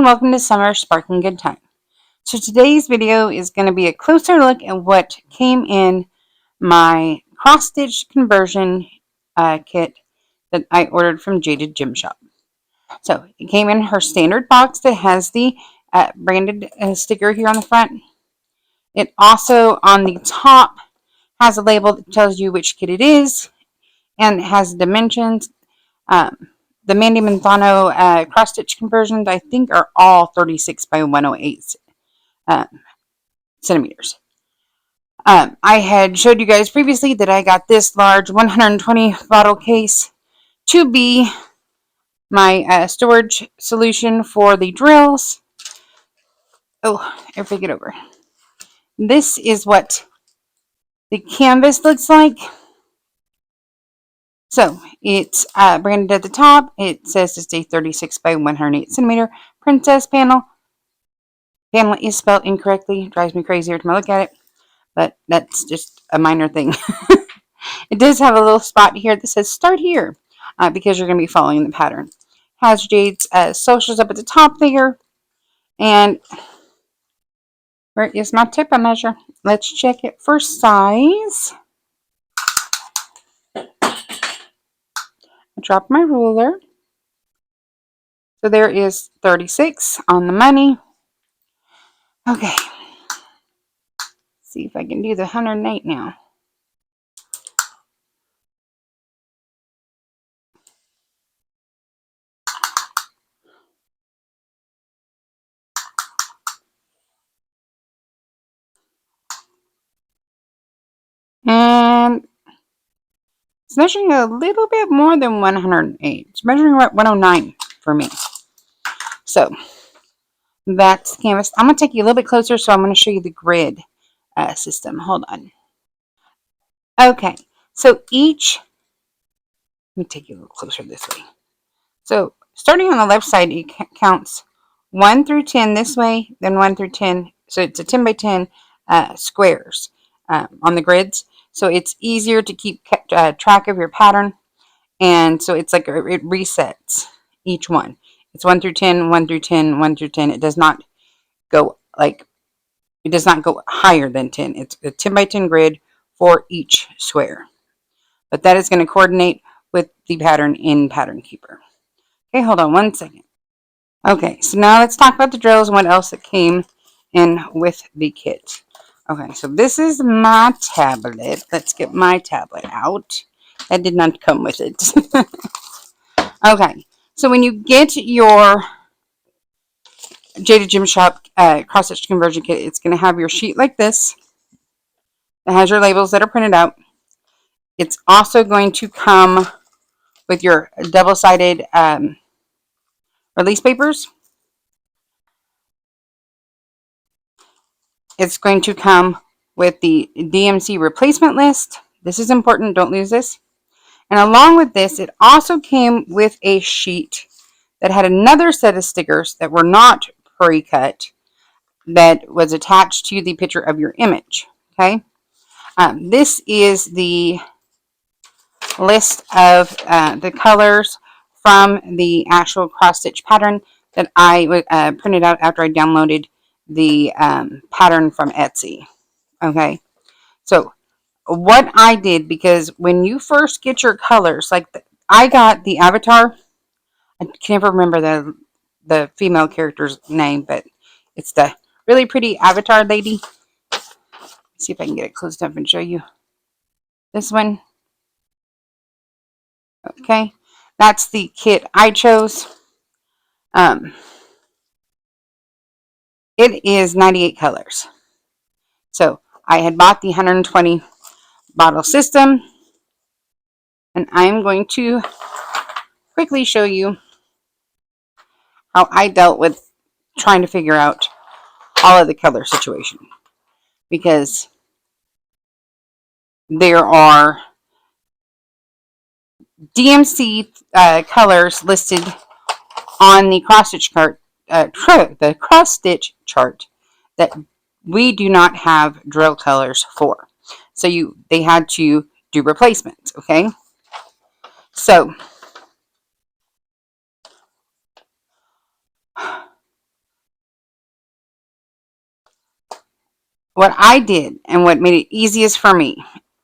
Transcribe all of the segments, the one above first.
and welcome to Summer Sparkling Good Time. So today's video is going to be a closer look at what came in my cross-stitch conversion kit that I ordered from Jaded Gem Shop. So it came in her standard box that has the branded sticker here on the front. It also on the top has a label that tells you which kit it is and it has dimensions. The Mandy Manzano cross-stitch conversions, I think, are all 36 by 108 centimeters. I had showed you guys previously that I got this large 120 bottle case to be my storage solution for the drills. Oh, everybody get over. This is what the canvas looks like. So it's branded at the top. It says it's a 36 by 108 centimeter princess panel. Panel is spelled incorrectly. It drives me crazy every time I look at it, but that's just a minor thing. It does have a little spot here that says start here because you're going to be following the pattern. Has Jade's socials up at the top there. And where is my tape measure? Let's check it for size. I dropped my ruler. So there is 36 on the money. Okay. Let's see if I can do the 108 now. And it's measuring a little bit more than 108. It's measuring at 109 for me. So that's the canvas. I'm going to take you a little bit closer, so I'm going to show you the grid system. Hold on. Okay, so let me take you a little closer this way. So starting on the left side, it counts 1 through 10 this way, then 1 through 10. So it's a 10 by 10 squares on the grids. So it's easier to keep track of your pattern. And so it's like it resets each one. It's 1 through 10, 1 through 10, 1 through 10. It does not go higher than 10. It's a 10 by 10 grid for each square. But that is going to coordinate with the pattern in Pattern Keeper. Okay, hold on one second. Okay, so now let's talk about the drills and what else that came in with the kit. Okay, so this is my tablet. Let's get my tablet out. That did not come with it. Okay, so when you get your Jaded Gem Shop cross-stitch conversion kit, it's going to have your sheet like this. It has your labels that are printed out. It's also going to come with your double-sided release papers. It's going to come with the DMC replacement list. This is important. Don't lose this. And along with this, it also came with a sheet that had another set of stickers that were not pre-cut that was attached to the picture of your image. Okay. This is the list of the colors from the actual cross-stitch pattern that I printed out after I downloaded the pattern from Etsy. Okay, so what I did, because when you first get your colors, like I got the avatar. I can never remember the female character's name, but it's the really pretty avatar lady. Let's see if I can get it close up and show you this one. Okay, that's the kit I chose. It is 98 colors. So I had bought the 120 bottle system, and I'm going to quickly show you how I dealt with trying to figure out all of the color situation, because there are DMC colors listed on the cross-stitch chart, that we do not have drill colors for. So they had to do replacements. Okay, so what I did and what made it easiest for me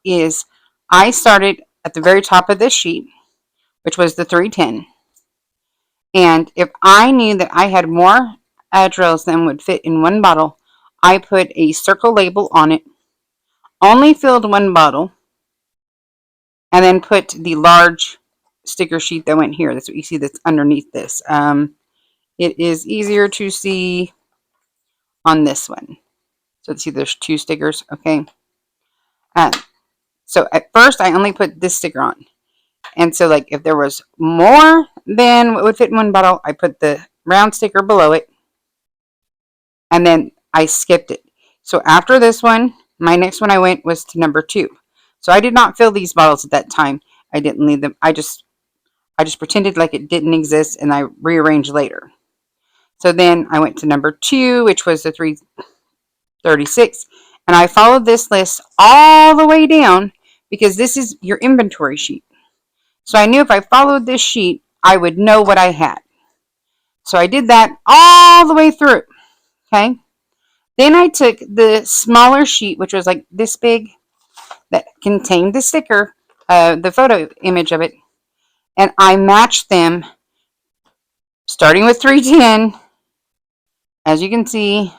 is I started at the very top of this sheet, which was the 310. And if I knew that I had more drills than would fit in one bottle, I put a circle label on it, only filled one bottle, and then put the large sticker sheet that went here. That's what you see that's underneath this. It is easier to see on this one. So see, there's two stickers, okay? Um, so at first, I only put this sticker on. And so, like, if there was more than what would fit in one bottle, I put the round sticker below it. And then I skipped it. So after this one, my next one I went was to number 2. So I did not fill these bottles at that time. I didn't leave them. I just pretended like it didn't exist, and I rearranged later. So then I went to number 2, which was the 336, and I followed this list all the way down because this is your inventory sheet. So I knew if I followed this sheet, I would know what I had. So I did that all the way through. Okay. Then I took the smaller sheet, which was like this big, that contained the sticker, the photo image of it, and I matched them starting with 310. As you can see,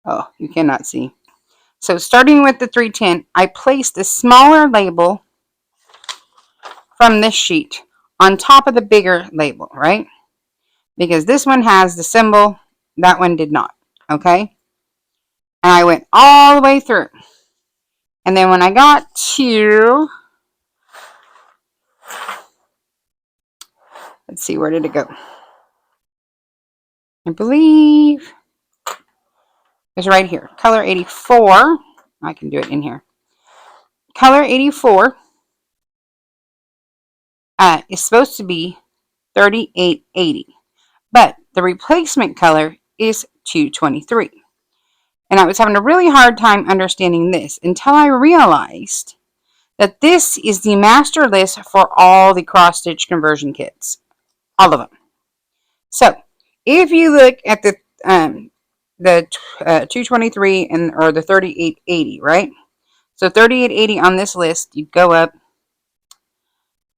oh, you cannot see. So starting with the 310, I placed the smaller label from this sheet on top of the bigger label, right? Because this one has the symbol, that one did not, okay? And I went all the way through. And then when I got to, let's see, where did it go? I believe it's right here. Color 84. I can do it in here. Color 84 is supposed to be 3880. But the replacement color is 223. And I was having a really hard time understanding this until I realized that this is the master list for all the cross-stitch conversion kits. All of them. So, if you look at the 223 and or the 3880, right? So 3880 on this list, you go up,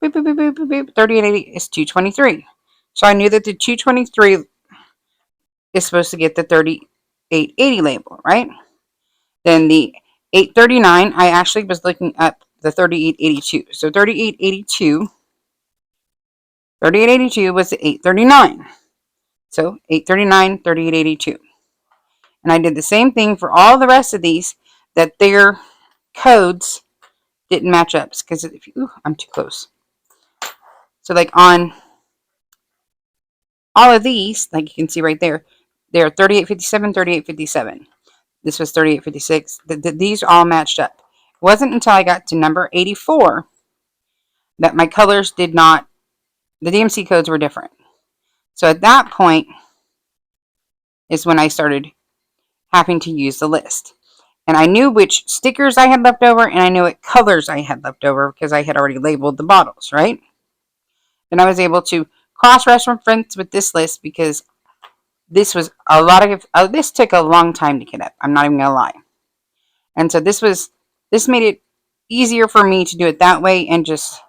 boop, boop, boop, boop, boop, boop, 3880 is 223. So I knew that the 223 is supposed to get the 3880 label, right? Then the 839, I actually was looking up the 3882. So 3882 was the 839. So 839, 3882. And I did the same thing for all the rest of these, that their codes didn't match up. Because if you, I'm too close. So like on all of these, like you can see right there, they're 3857, 3857. This was 3856. These all matched up. It wasn't until I got to number 84 that my colors did not, the DMC codes were different. So at that point is when I started having to use the list. And I knew which stickers I had left over, and I knew what colors I had left over because I had already labeled the bottles, right? Then I was able to cross-reference with this list because this was a lot of, this took a long time to get up. I'm not even going to lie. And so this made it easier for me to do it that way and just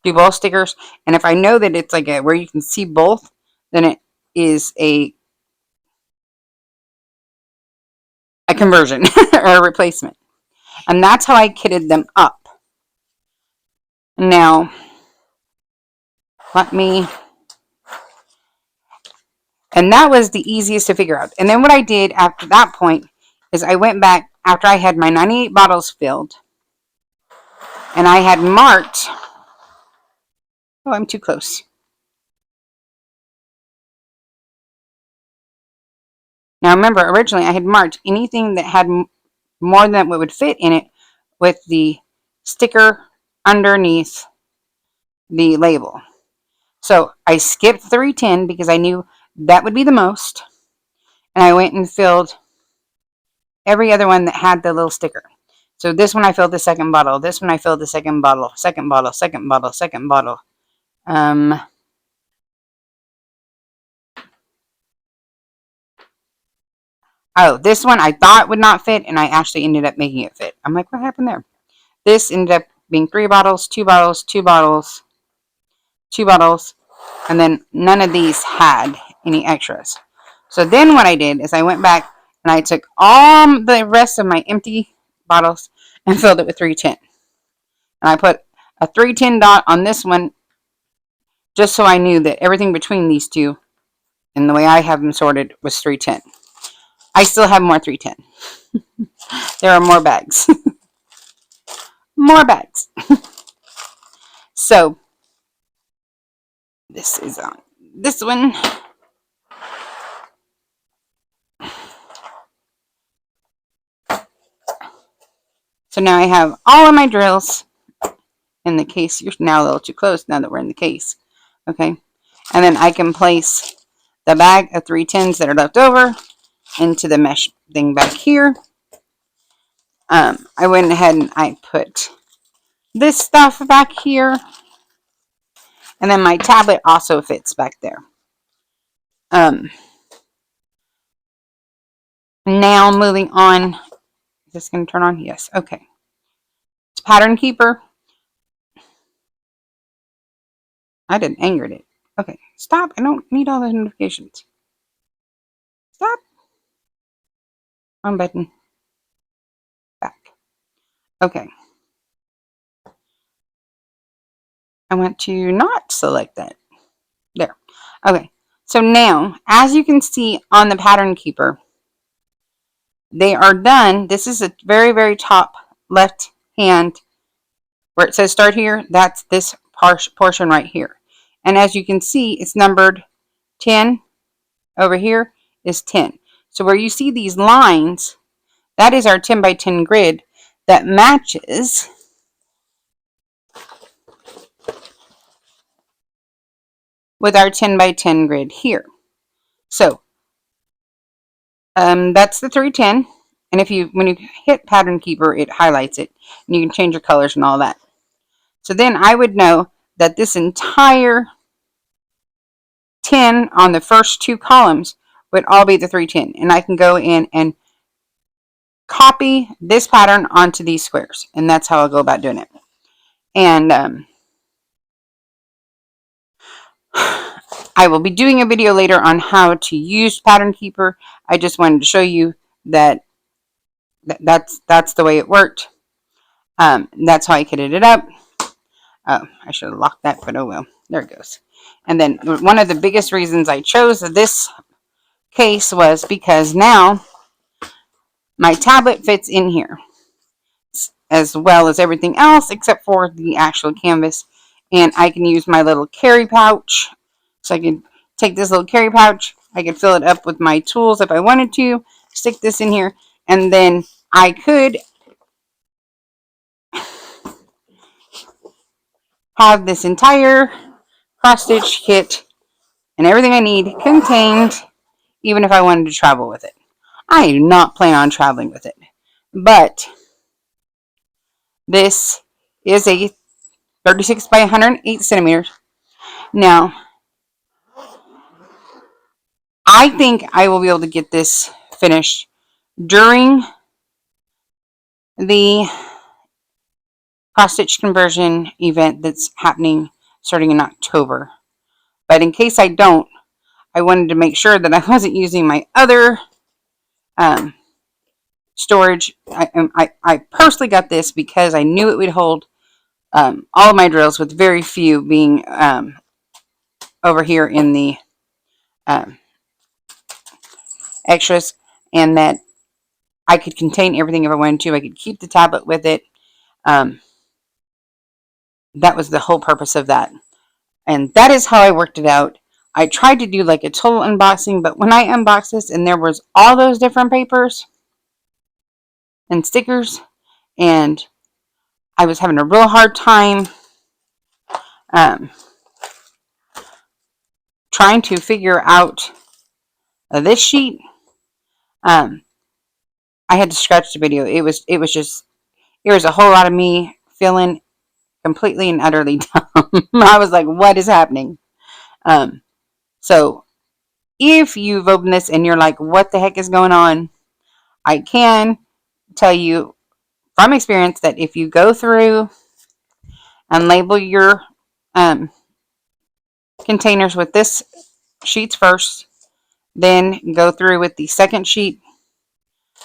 do both stickers. And if I know that it's like where you can see both, then it is a conversion or a replacement. And that's how I kitted them up. Now, and that was the easiest to figure out. And then what I did after that point is I went back after I had my 98 bottles filled, and I had marked, oh, I'm too close. Now remember, originally I had marked anything that had more than what would fit in it with the sticker underneath the label. So I skipped 310 because I knew that would be the most, and I went and filled every other one that had the little sticker. So this one I filled the second bottle. This one I filled the second bottle, second bottle, second bottle, second bottle. Oh, this one I thought would not fit, and I actually ended up making it fit. I'm like, what happened there? This ended up being 3 bottles, 2 bottles, 2 bottles, 2 bottles, and then none of these had any extras. So then what I did is I went back and I took all the rest of my empty bottles and filled it with 310. And I put a 310 dot on this one just so I knew that everything between these two and the way I have them sorted was 310. I still have more 310. There are more bags. More bags. So this is on this one. So now I have all of my drills in the case. You're now a little too close now that we're in the case. Okay. And then I can place the bag of 310s that are left over into the mesh thing back here. I went ahead and I put this stuff back here. And then my tablet also fits back there. Now moving on. Is this going to turn on? Yes. Okay. It's Pattern Keeper. I didn't angered it. Okay. Stop. I don't need all the notifications. Stop. Wrong button. Back. Okay. I want to not select that. There. Okay. So now, as you can see on the Pattern Keeper, they are done. This is a very, very top left hand where it says start here. That's this portion right here. And as you can see, it's numbered 10. Over here is 10. So where you see these lines, that is our 10 by 10 grid that matches with our 10 by 10 grid here. So that's the 310. And if you, when you hit Pattern Keeper, it highlights it. And you can change your colors and all that. So then I would know that this entire 10 on the first two columns would all be the 310. And I can go in and copy this pattern onto these squares. And that's how I'll go about doing it. And I will be doing a video later on how to use Pattern Keeper. I just wanted to show you that that's the way it worked. That's how I kitted it up. Oh, I should have locked that, but oh well. There it goes. And then one of the biggest reasons I chose this case was because now my tablet fits in here as well as everything else except for the actual canvas. And I can use my little carry pouch. So I can take this little carry pouch. I could fill it up with my tools if I wanted to. Stick this in here. And then I could have this entire cross-stitch kit and everything I need contained, even if I wanted to travel with it. I do not plan on traveling with it. But this is a 36 by 108 centimeters. Now, I think I will be able to get this finished during the cross-stitch conversion event that's happening starting in October. But in case I don't, I wanted to make sure that I wasn't using my other storage. I personally got this because I knew it would hold all of my drills, with very few being over here in the extras, and that I could contain everything if I wanted to. I could keep the tablet with it. That was the whole purpose of that. And that is how I worked it out. I tried to do like a total unboxing, but when I unboxed this and there was all those different papers and stickers, and I was having a real hard time trying to figure out this sheet. I had to scratch the video. It was a whole lot of me feeling completely and utterly dumb. I was like, what is happening? So if you've opened this and you're like, what the heck is going on? I can tell you from experience that if you go through and label your containers with this sheets first, then go through with the second sheet,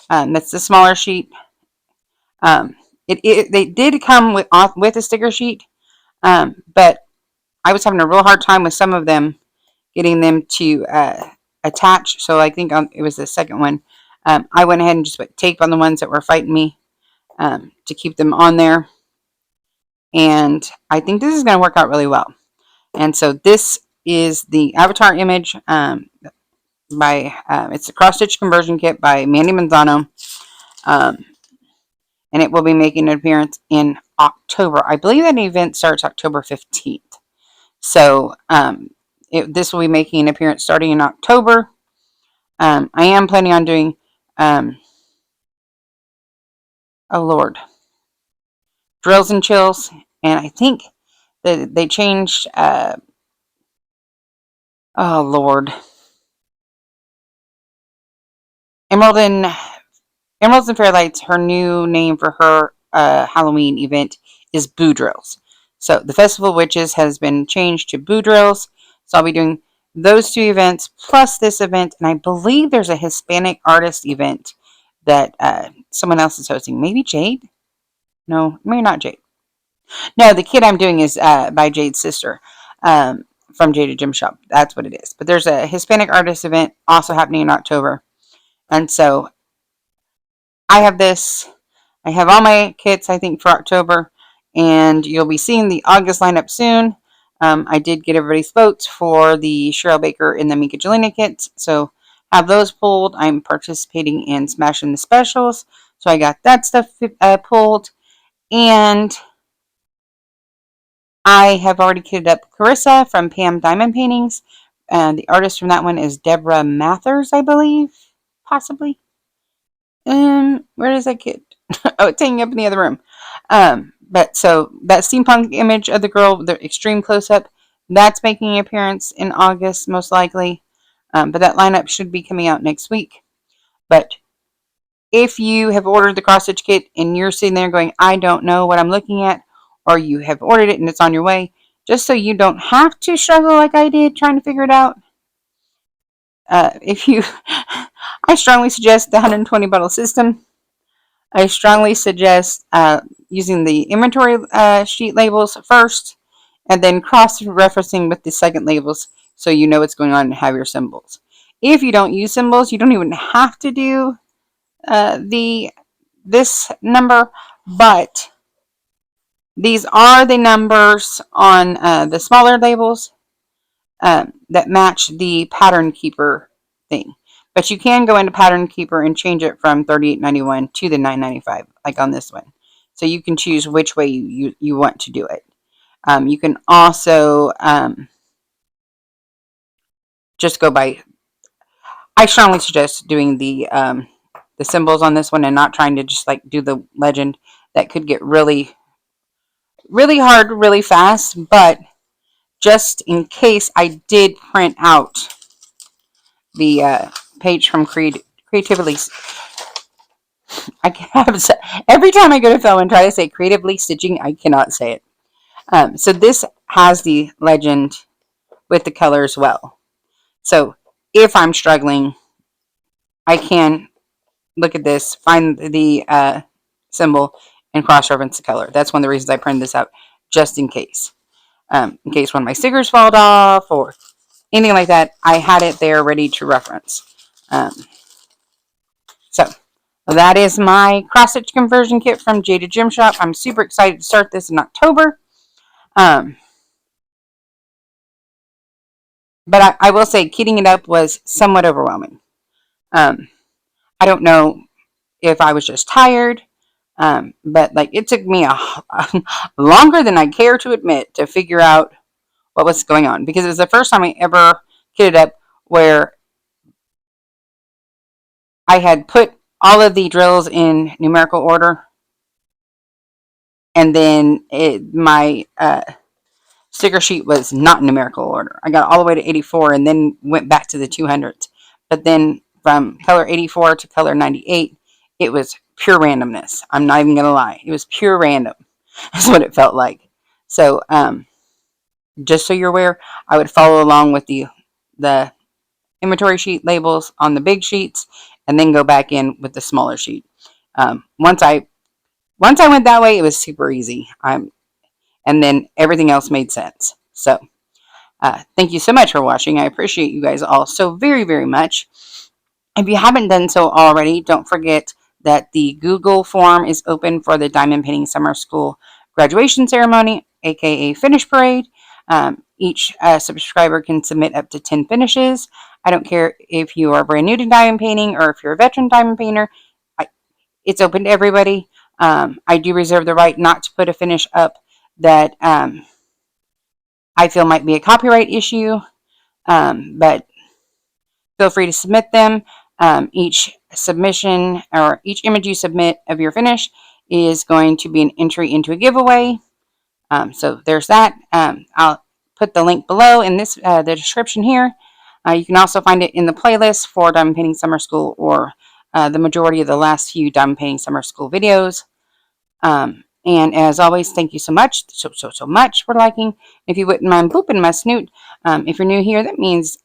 that's the smaller sheet. They did come with a sticker sheet, but I was having a real hard time with some of them, getting them to attach. So I think it was the second one. I went ahead and just put tape on the ones that were fighting me to keep them on there. And I think this is going to work out really well. And so this is the avatar image by, it's a cross stitch conversion kit by Mandy Manzano. And it will be making an appearance in October. I believe that event starts October 15th. So this will be making an appearance starting in October. I am planning on doing, oh Lord, Drills and Chills. And I think that they changed, oh Lord, Emeralds and Fairlights, her new name for her Halloween event is Boo Drills. So the Festival of Witches has been changed to Boo Drills. So I'll be doing those two events plus this event. And I believe there's a Hispanic artist event that someone else is hosting. Maybe Jade? No, maybe not Jade. No, the kit I'm doing is by Jade's sister from Jaded Gem Shop. That's what it is. But there's a Hispanic artist event also happening in October. And so I have this. I have all my kits, I think, for October. And you'll be seeing the August lineup soon. I did get everybody's votes for the Cheryl Baker and the Mika Jelena kits. So have those pulled. I'm participating in Smashing the Specials. So I got that stuff pulled. And I have already kitted up Carissa from Pam Diamond Paintings. The artist from that one is Deborah Mathers, I believe. Possibly. Where is that kit? Oh, it's hanging up in the other room. But so that steampunk image of the girl, the extreme close-up, that's making an appearance in August, most likely. But that lineup should be coming out next week. But if you have ordered the cross-stitch kit and you're sitting there going, I don't know what I'm looking at, or you have ordered it and it's on your way, just so you don't have to struggle like I did trying to figure it out, I strongly suggest the 120 bottle system. I strongly suggest using the inventory sheet labels first, and then cross-referencing with the second labels so you know what's going on and have your symbols. If you don't use symbols, you don't even have to do this number, but these are the numbers on the smaller labels that match the Pattern Keeper thing. But you can go into Pattern Keeper and change it from $38.91 to the $9.95, like on this one. So you can choose which way you want to do it. You can also just go by. I strongly suggest doing the symbols on this one and not trying to just like do the legend. That could get really, really hard, really fast. But just in case, I did print out the page from Creatively. I have every time I go to film and try to say Creatively Stitching, I cannot say it. So this has the legend with the color as well. So if I'm struggling, I can look at this, find the symbol, and cross-reference the color. That's one of the reasons I printed this out, just in case. In case one of my stickers fall off or anything like that, I had it there ready to reference. So that is my cross-stitch conversion kit from Jaded Gem Shop. I'm super excited to start this in October. But I will say kitting it up was somewhat overwhelming. I don't know if I was just tired, but like it took me a longer than I care to admit to figure out what was going on, because it was the first time I ever kitted up where I had put all of the drills in numerical order, and then my sticker sheet was not in numerical order. I got all the way to 84 and then went back to the 200s. But then from color 84 to color 98, it was pure randomness. I'm not even going to lie. It was pure random. That's what it felt like. So, just so you're aware, I would follow along with the inventory sheet labels on the big sheets, and then go back in with the smaller sheet. Once I went that way, it was super easy. And then everything else made sense. So, thank you so much for watching. I appreciate you guys all so very, very much. If you haven't done so already, don't forget that the Google form is open for the Diamond Painting Summer School graduation ceremony, aka finish parade. Each subscriber can submit up to 10 finishes. I don't care if you are brand new to diamond painting or if you're a veteran diamond painter. It's open to everybody. I do reserve the right not to put a finish up that I feel might be a copyright issue, but feel free to submit them. Each submission or each image you submit of your finish is going to be an entry into a giveaway. So there's that. I'll put the link below in the description here. You can also find it in the playlist for Diamond Painting Summer School, or the majority of the last few Diamond Painting Summer School videos. And as always, thank you so much, so much for liking. If you wouldn't mind booping my snoot, if you're new here, that means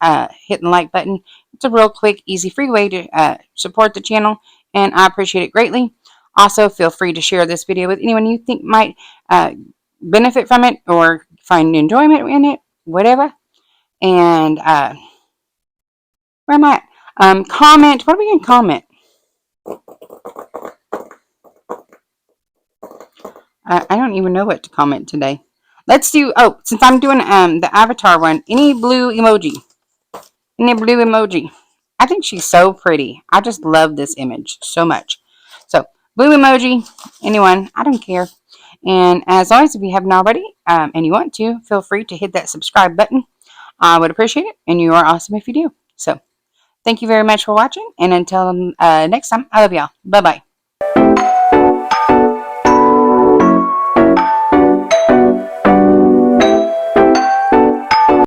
hitting the like button. It's a real quick, easy, free way to support the channel, and I appreciate it greatly. Also, feel free to share this video with anyone you think might benefit from it or find enjoyment in it, whatever. And where am I at? Comment. What are we going to comment? I don't even know what to comment today. Let's do, since I'm doing the avatar one, any blue emoji. Any blue emoji. I think she's so pretty. I just love this image so much. So, blue emoji, anyone, I don't care. And as always, if you haven't already, and you want to, feel free to hit that subscribe button. I would appreciate it, and you are awesome if you do. So, thank you very much for watching, and until next time, I love y'all. Bye-bye.